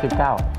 29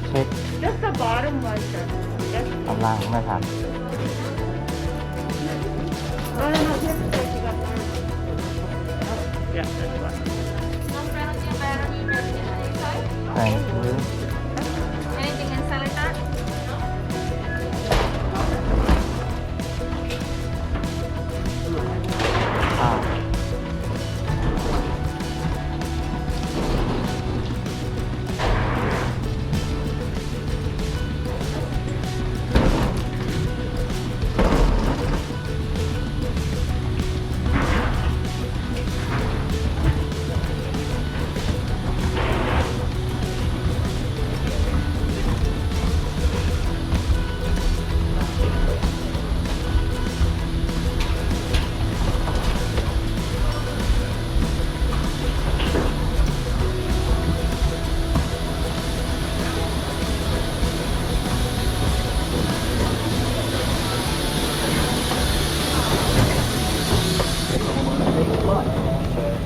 เช็ค Just the bottom one, sir. Just ตำล่างไม่ทัน no, no, no. Just the you got one. Yeah, that's one. แรงพื้น Anything inside like that? อ่า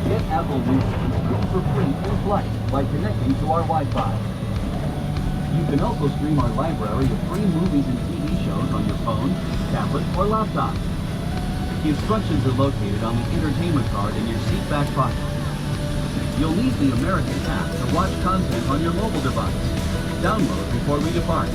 Get Apple Music for free in flight by connecting to our Wi-Fi. You can also stream our library of free movies and TV shows on your phone, tablet, or laptop. The instructions are located on the entertainment card in your seat back pocket. You'll need the American app to watch content on your mobile device. Download before we depart.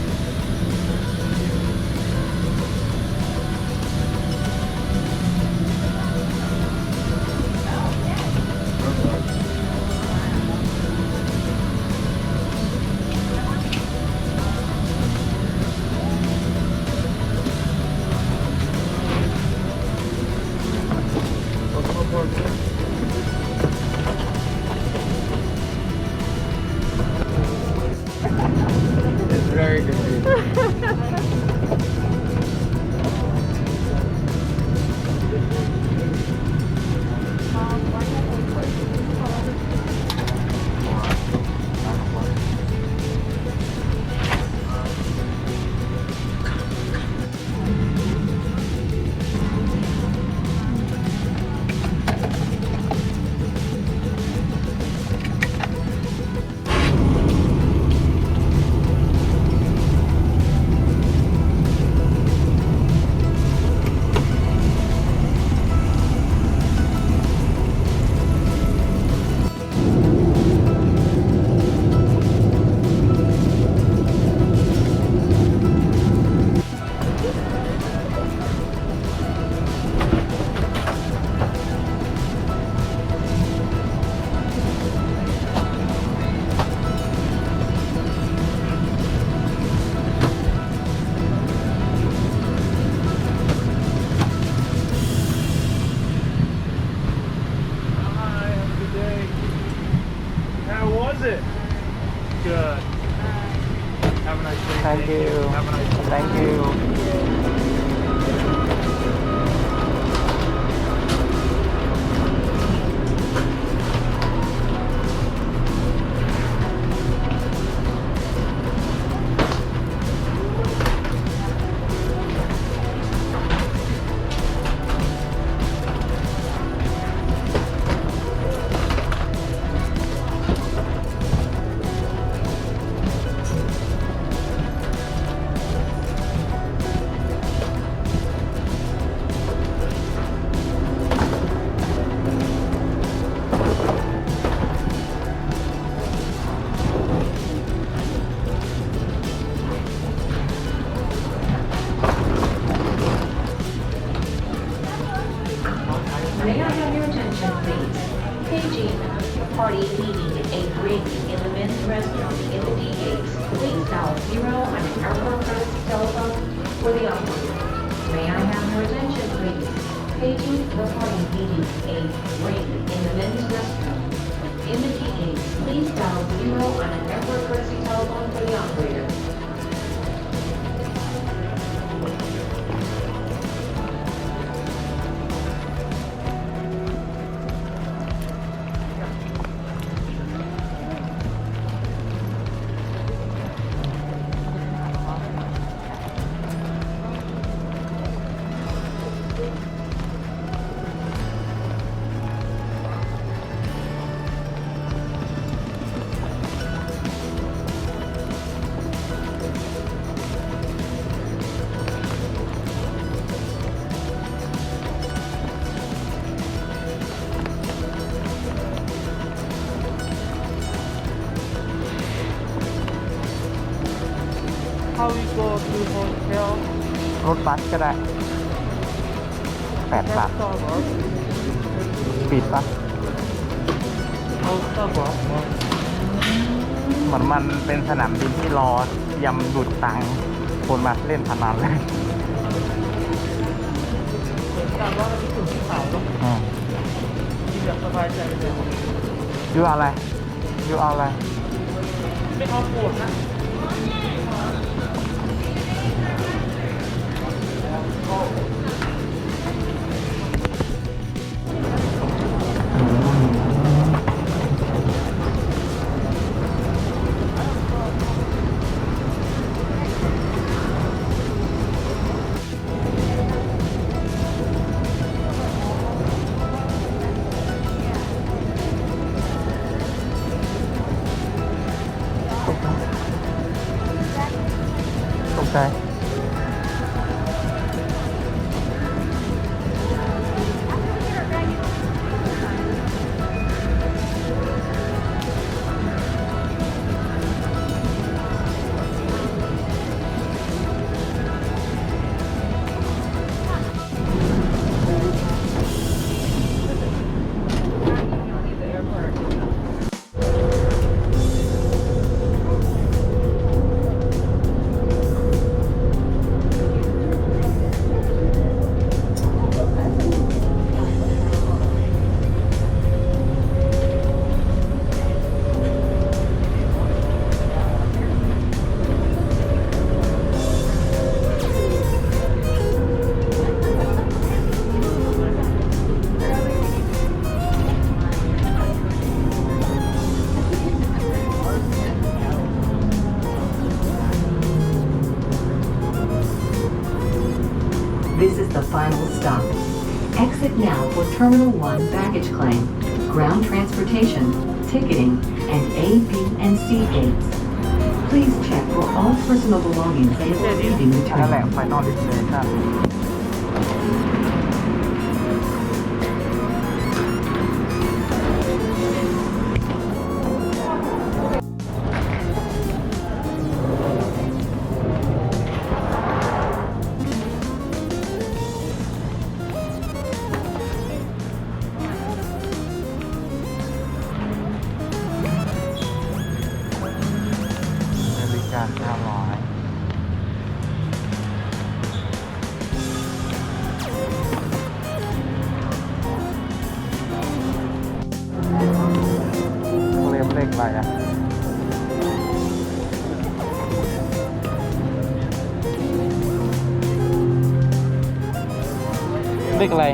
It's very good. was it? Good. Have a nice day. Thank you. Have a nice day. Thank you. May I have your attention, please? Paging, party leaving a drink in the men's restroom in the D gates. Please dial 0 on an airport courtesy telephone for the operator. May I have your attention, please? Paging, the party leaving a drink in the men's restroom in the D gates. Please dial 0 on an airport courtesy telephone for the operator. How we go to hotel? รถบัสก็ได้8 บาท Starbucks. ปิดปะ Oh, Starbucks. เหมือนมันเป็นสนามบินที่รอยำดูดตังค์คนมาเล่นพนันเลย Starbucks ที่สุดที่ขาวเนอะ อืม กินแบบสบายใจเลย ยูเอาอะไรยูเอาอะไร ไม่เอาปวดนะ ตกใจ This is the final stop. Exit now for Terminal 1 baggage claim, ground transportation, ticketing, and A, B, and C gates. Please check for all personal belongings before leaving the นั่นแหละ terminal. Final Destination นาฬิกา900 อะไรอะเลขอะไร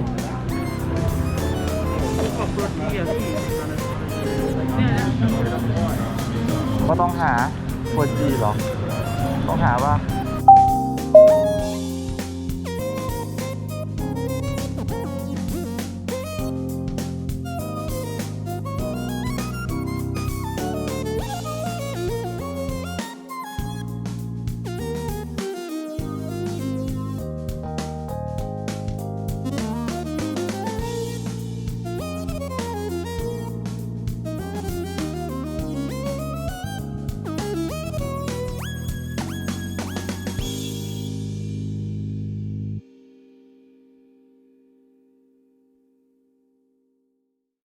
ก็ต้องหาตัว G เหรอ ต้องหาว่า